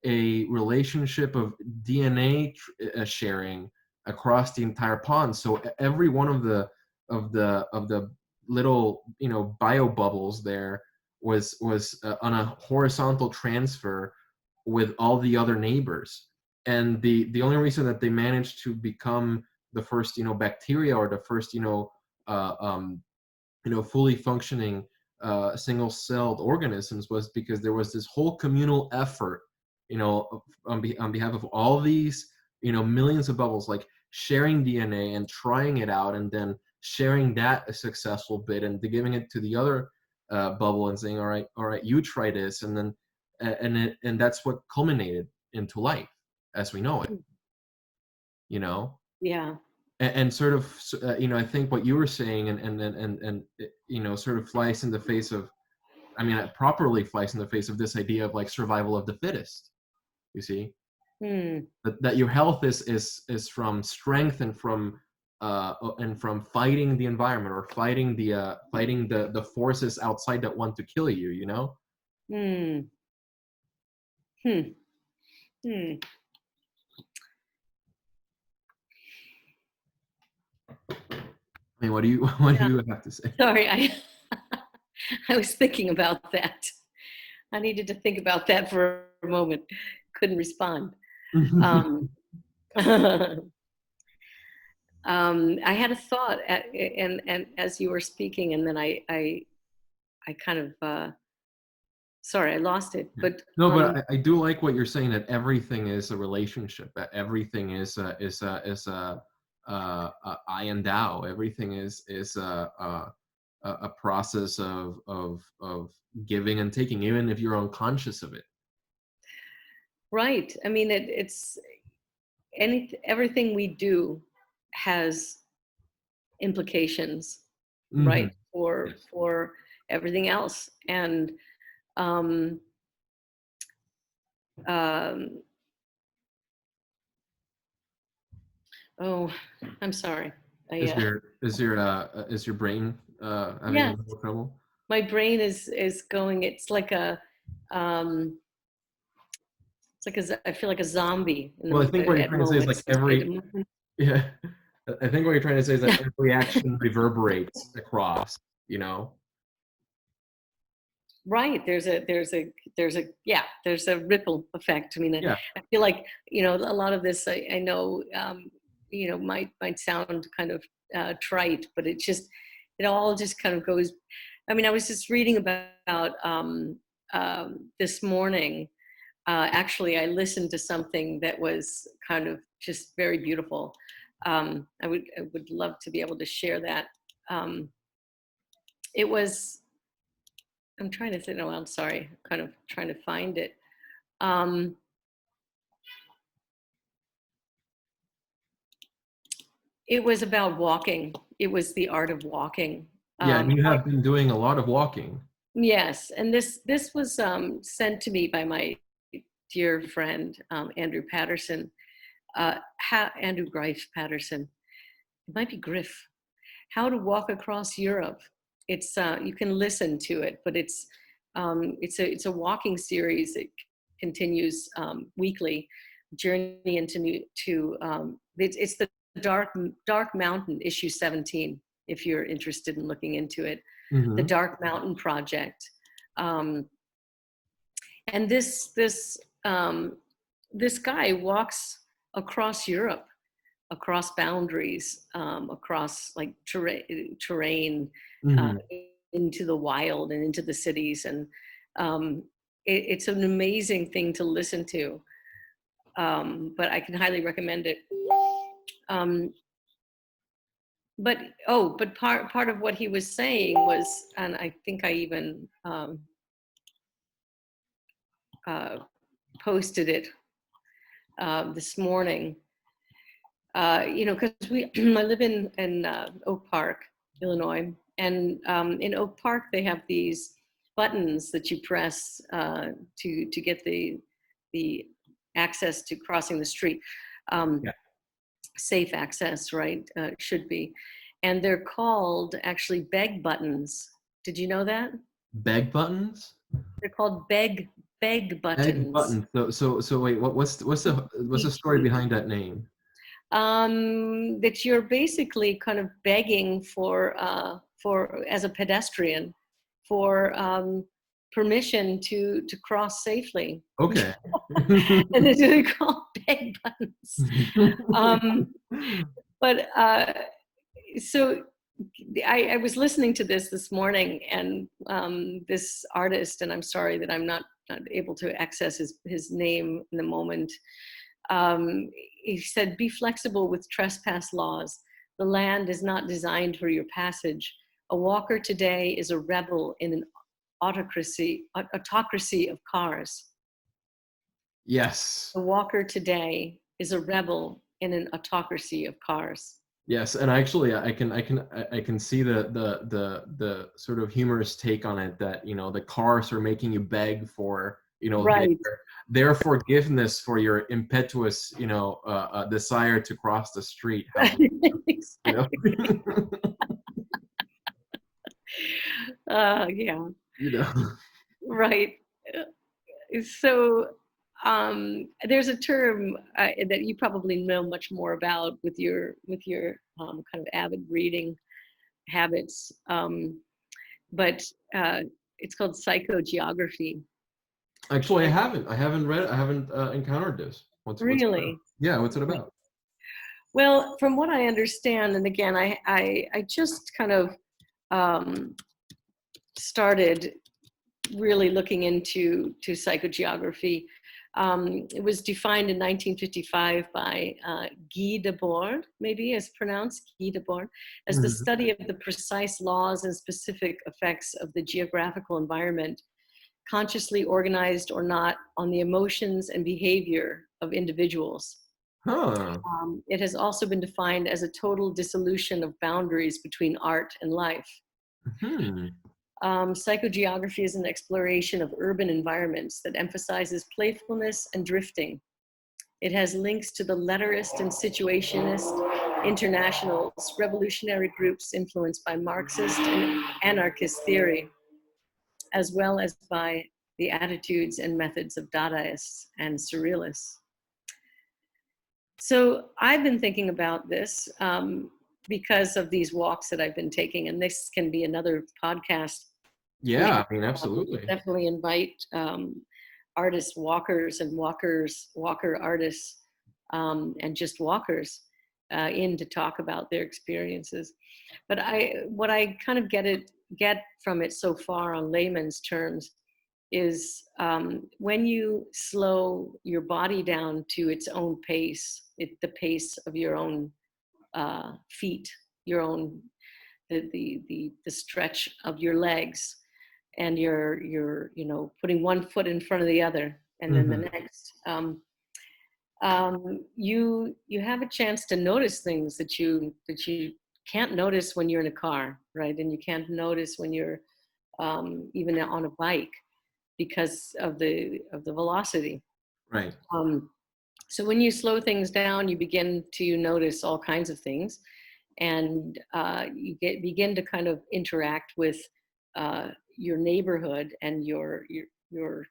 a relationship of DNA sharing across the entire pond. So every one of the little bio bubbles there was on a horizontal transfer with all the other neighbors. And the only reason that they managed to become the first bacteria, or the first uh, um, fully functioning single-celled organisms, was because there was this whole communal effort, on behalf of all these, millions of bubbles, like sharing DNA and trying it out, and then sharing that a successful bit and giving it to the other bubble and saying, all right, you try this, and then and that's what culminated into life as we know it. You know, yeah, and sort of I think what you were saying, and sort of flies in the face of, I mean, it properly flies in the face of this idea of like survival of the fittest. You see, hmm, that your health is from strength, and from fighting the environment, or fighting the forces outside that want to kill you, hmm, hmm, hmm. I mean, what do you what do Yeah, you have to say? sorry, I was thinking about that. I needed to think about that for a moment. Couldn't respond. Um, I had a thought, and as you were speaking, and then I kind of sorry, I lost it. Yeah. But No, but I do like what you're saying, that everything is a relationship, that everything is a I and Tao. Everything is a process of giving and taking, even if you're unconscious of it. right, I mean, it's everything we do has implications, Hmm. right, for Yes. everything else, and um, um, oh, I'm sorry. I Is your brain having a Yes, little trouble? my brain is going. It's like a Um, it's like I feel like a zombie Well, I think what you're at trying to say is like moments. every, yeah, I think what you're trying to say is that every action reverberates across, you know? Right. There's a ripple effect. I mean, Yeah. I feel like, a lot of this I know, might sound kind of trite, but it all just kind of goes. I mean, I was just reading about this morning. Actually, I listened to something that was kind of just very beautiful. I would love to be able to share that. It was I'm trying to think. No, I'm sorry. Kind of trying to find it. Um, it was about walking. It was the art of walking. Yeah, and you have been doing a lot of walking. Yes, and this was sent to me by my dear friend Andrew Patterson, Andrew Greif Patterson. It might be Griff. How to Walk Across Europe. It's you can listen to it, but it's a walking series. It continues weekly. Journey into it's the Dark Mountain issue 17. If you're interested in looking into it, the Mm-hmm. Dark Mountain Project, um, and this guy walks across Europe, across boundaries, across like terrain, uh, Mm-hmm. into the wild and into the cities. And it's an amazing thing to listen to. But I can highly recommend it. Um, but part of what he was saying was, and I think I even uh, posted it this morning. Because I live in Oak Park, Illinois, and in Oak Park they have these buttons that you press to get the access to crossing the street, um, Yeah. safe access, right? Should be, and they're called actually beg buttons. Did you know that? Beg buttons? They're called beg Beg buttons. buttons. So wait, what's the story behind that name? That you're basically kind of begging for as a pedestrian for permission to cross safely, Okay. and they're called beg buttons. Um, but so I was listening to this morning, and this artist, and I'm sorry that I'm not able to access his name in the moment. He said, "Be flexible with trespass laws. The land is not designed for your passage. A walker today is a rebel in an autocracy of cars. Yes. A walker today is a rebel in an autocracy of cars." Yes, and actually, I can see the sort of humorous take on it that the cars are making you beg for Right. their forgiveness for your impetuous desire to cross the street. How you know Exactly. Yeah. you know Right. So there's a term that you probably know much more about with your kind of avid reading habits, but it's called psychogeography. Actually, And I haven't encountered this. What's it about? really, Yeah, what's it about? well, from what I understand, and again, I just kind of um, started really looking into psychogeography. It was defined in 1955 by Guy Debord, maybe as pronounced, Guy Debord, as the Mhm. study of the precise laws and specific effects of the geographical environment, consciously organized or not, on the emotions and behavior of individuals. Huh. It has also been defined as a total dissolution of boundaries between art and life. Hmm. Psychogeography is an exploration of urban environments that emphasizes playfulness and drifting. It has links to the letterist and situationist internationals, revolutionary groups influenced by Marxist and anarchist theory, as well as by the attitudes and methods of Dadaists and Surrealists. So I've been thinking about this because of these walks that I've been taking, and this can be another podcast. Yeah, I mean, absolutely. Definitely invite artists, walkers, and walker artists, and just walkers in to talk about their experiences. But what I kind of get from it so far on layman's terms is when you slow your body down to its own pace, the pace of your own feet, your own the stretch of your legs, and you're putting one foot in front of the other, and then the next. You have a chance to notice things that you can't notice when you're in a car, right? And you can't notice when you're even on a bike because of the velocity. Right. So when you slow things down, you begin to notice all kinds of things, and you begin to kind of interact with your neighborhood and your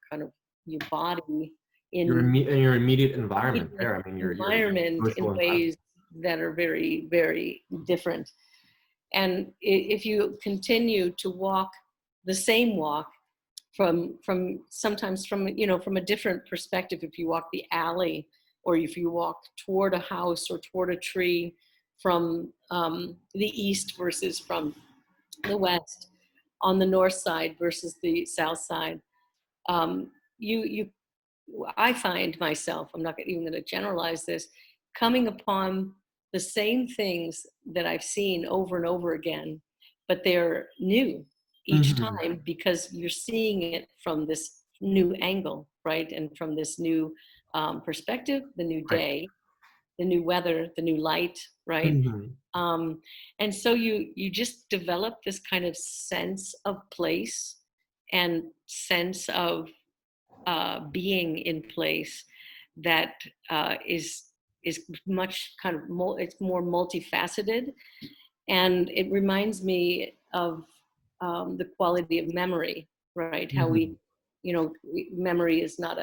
kind of your body in your immediate environment there. I mean, your environment in social ways that are very, very different. And if you continue to walk the same walk from sometimes from a different perspective, if you walk the alley, or if you walk toward a house or toward a tree from the east versus from the west, on the north side versus the south side, I find myself, I'm not even going to generalize this, coming upon the same things that I've seen over and over again, but they're new each time because you're seeing it from this new angle, right? And from this new perspective, the new day, the new weather, the new light, right? And so you just develop this kind of sense of place and sense of being in place that is much kind of it's more multifaceted, and it reminds me of the quality of memory, right? How we, memory is not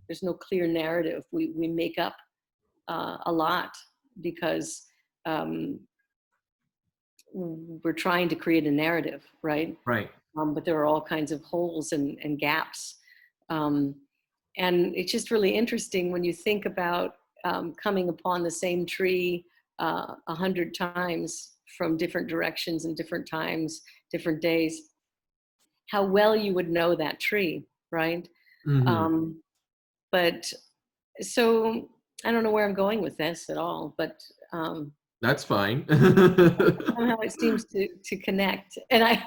there's no clear narrative. We make up a lot because we're trying to create a narrative, right? Right. But there are all kinds of holes and gaps. And it's just really interesting when you think about coming upon the same tree 100 times from different directions and different times, different days, how well you would know that tree, right? But so I don't know where I'm going with this at all, but that's fine. somehow it seems to connect, and I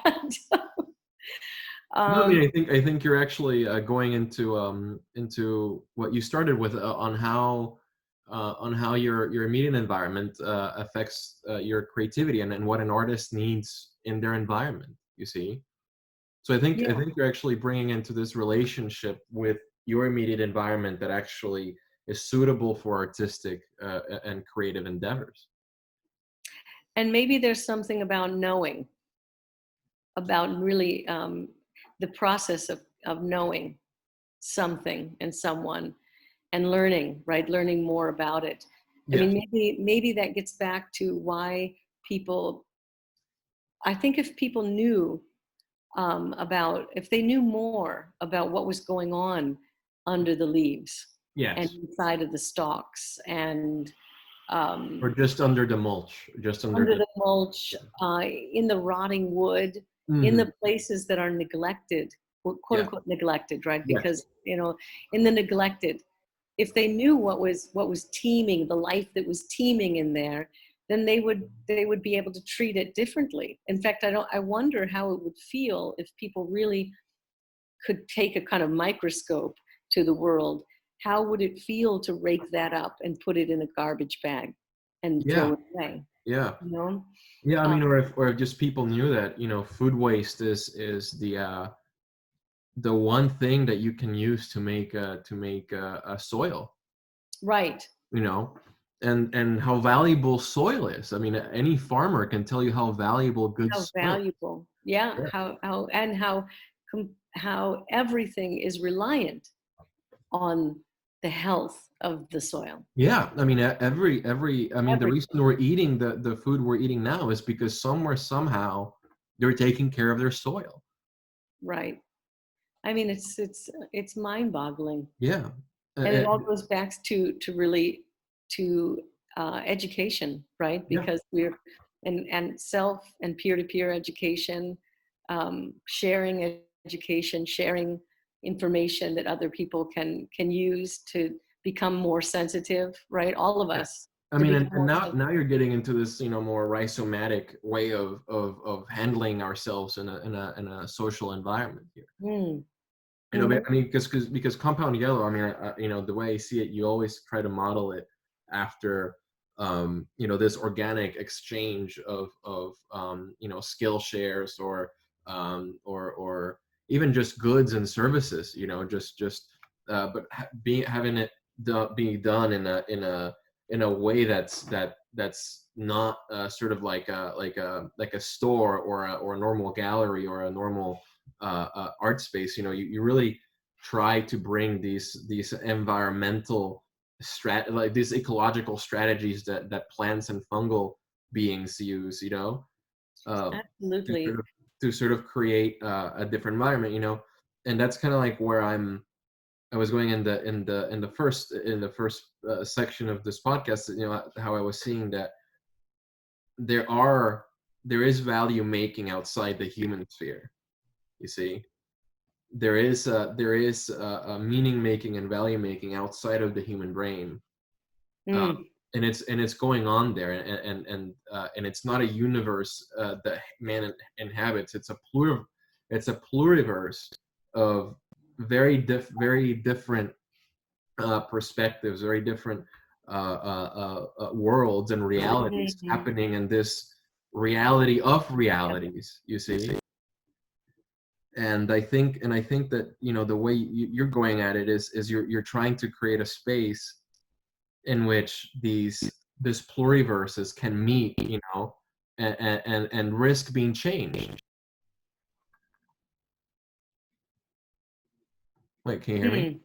No, I mean, I think you're actually going into what you started with on how your immediate environment affects your creativity and what an artist needs in their environment. You see, so I think you're actually bringing into this relationship with your immediate environment that actually is suitable for artistic and creative endeavors. And maybe there's something about knowing, about really the process of knowing something and someone and learning, right? Learning more about it. I mean, maybe that gets back to why people, I think if people knew if they knew more about what was going on under the leaves and inside of the stalks and or just under the mulch, under the mulch, in the rotting wood, in the places that are neglected, quote unquote neglected, right? Because in the neglected, if they knew what was teeming, the life that was teeming in there, then they would be able to treat it differently. In fact, I wonder how it would feel if people really could take a kind of microscope to the world. How would it feel to rake that up and put it in a garbage bag and throw it away? Yeah. You know? Yeah, I mean, or if just people knew that, food waste is the one thing that you can use to make a soil. Right. And how valuable soil is. I mean, any farmer can tell you how valuable good soil is. How valuable. Yeah. How how everything is reliant on the health of the soil. Yeah, I mean, I mean, the Every, reason we're eating the food we're eating now is because somewhere, somehow, they're taking care of their soil. right. I mean, it's mind-boggling, Yeah. and it Uh, all goes back to really to education, right? yeah. Because we're and self and peer-to-peer education, sharing education, sharing information that other people can use to become more sensitive, right? All of Yeah. us I to mean, become and more now sensitive. you're getting into this, more rhizomatic way of handling ourselves in a social environment here. Mm, But hmm. I mean, because compound yellow, I mean, the way I see it, you always try to model it after, this organic exchange of skill shares, or even just goods and services, but having it being done in a way that's not sort of like a store, or a normal gallery, or a normal art space. You really try to bring these environmental like these ecological strategies that plants and fungal beings use, uh, to sort Absolutely. of to sort of create a different environment, and that's kind of like where I was going in the first section of this podcast, how I was seeing that there are there is value making outside the human sphere. You see, there is a meaning making and value making outside of the human brain, um, Mm, and it's going on there, and it's not a universe that man inhabits. It's a pluriverse of very different perspectives, very different worlds and realities mhm. happening in this reality of realities. You see, and I think that the way you're going at it is you're trying to create a space in which this pluriverses can meet, and risk being changed. Wait, can you hear me? Mm.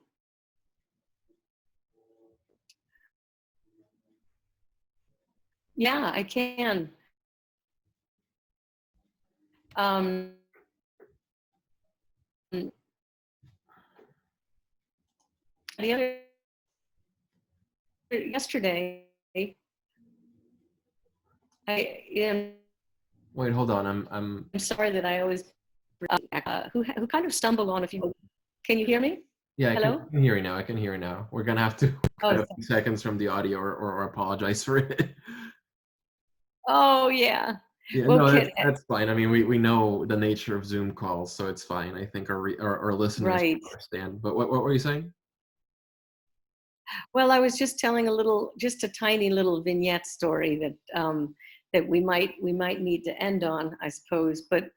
Yeah, I can. Um, the other yesterday, I am Wait, hold on. I'm sorry that I always who kind of stumbled on a few. Can you hear me? Yeah, I can, Hello? I can hear you now. I can hear you now. We're gonna have to Oh, cut a few seconds from the audio, or apologize for it. oh yeah. Yeah, Well, no, kid, that's fine. I mean, we know the nature of Zoom calls, so it's fine. I think our listeners right. understand. But what were you saying? Well, I was just telling just a tiny little vignette story that we might need to end on, I suppose. But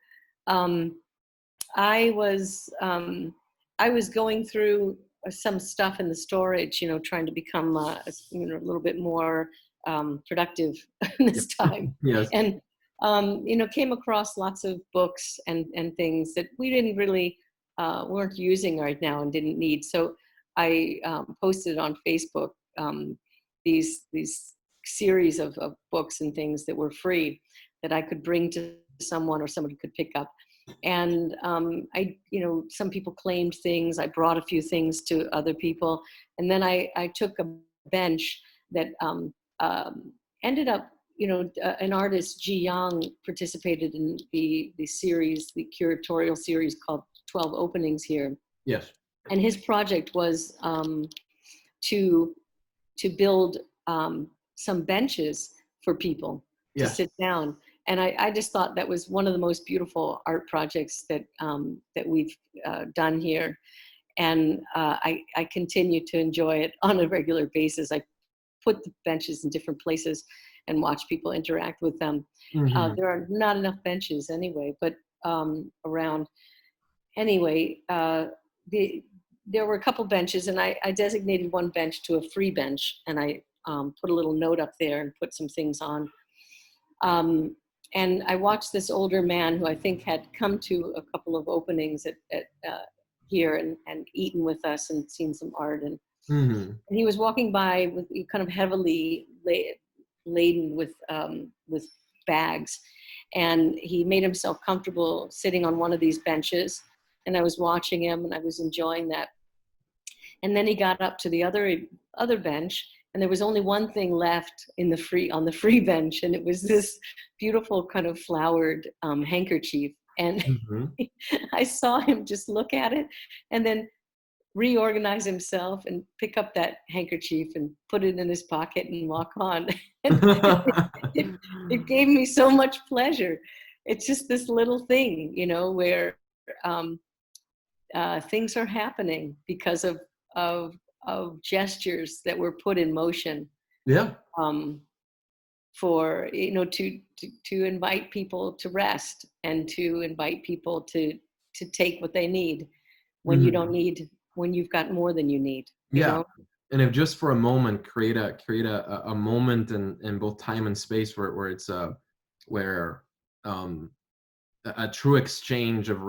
um, I was um, I was going through some stuff in the storage, trying to become a little bit more productive Yeah. this time, Yes. and came across lots of books and things that we didn't really weren't using right now and didn't need. So I posted on Facebook these series of books and things that were free that I could bring to someone or somebody could pick up. And some people claimed things. I brought a few things to other people, and then I took a bench that um, ended up, an artist, Ji Yang, participated in the series, the curatorial series called 12 Openings here, Yes. and his project was to to build some benches for people to Yes. sit down. And I just thought that was one of the most beautiful art projects that we've done here. And I continue to enjoy it on a regular basis. I put the benches in different places and watch people interact with them. Hmm. There are not enough benches anyway, but around. Anyway, there were a couple benches, and I designated one bench to a free bench, and I put a little note up there and put some things on. Um, And I watched this older man who I think had come to a couple of openings at here and eaten with us and seen some art. And he was walking by with kind of heavily laden with bags, and he made himself comfortable sitting on one of these benches. And I was watching him, and I was enjoying that. And then he got up to the other bench, and there was only one thing left on the free bench, and it was this beautiful kind of flowered handkerchief. And I saw him just look at it, and then reorganize himself and pick up that handkerchief and put it in his pocket and walk on. It gave me so much pleasure. It's just this little thing, where things are happening because of gestures that were put in motion. Yeah. For to invite people to rest and to invite people to take what they need when you don't need, when you've got more than you need. You know? And if just for a moment create a moment in both time and space where it's where a true exchange of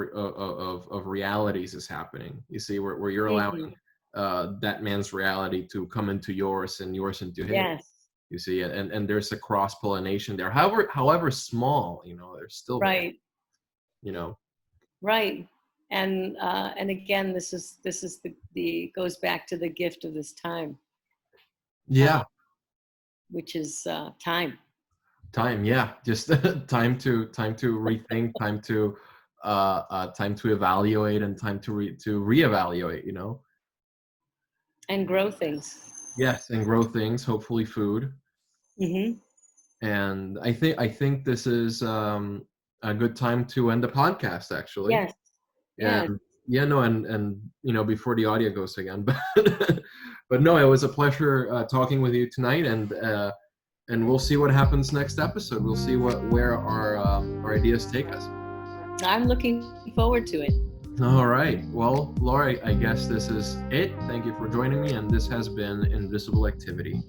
realities is happening. You see, where you're allowing that man's reality to come into yours and yours into his. Yes. You see, and there's a cross pollination there. However small, there's still right. There, Right. And again, this is the goes back to the gift of this time. Yeah. Which is time. Time, yeah, just time to rethink, time to evaluate, and time to reevaluate, and grow things. Yes, and grow things, hopefully food. And I think this is a good time to end the podcast, actually. Yes. And and before the audio goes again, but no, it was a pleasure talking with you tonight, and we'll see what happens next episode. We'll see where our ideas take us. I'm looking forward to it. All right. Well, Laura, I guess this is it. Thank you for joining me, and this has been Invisible Activity.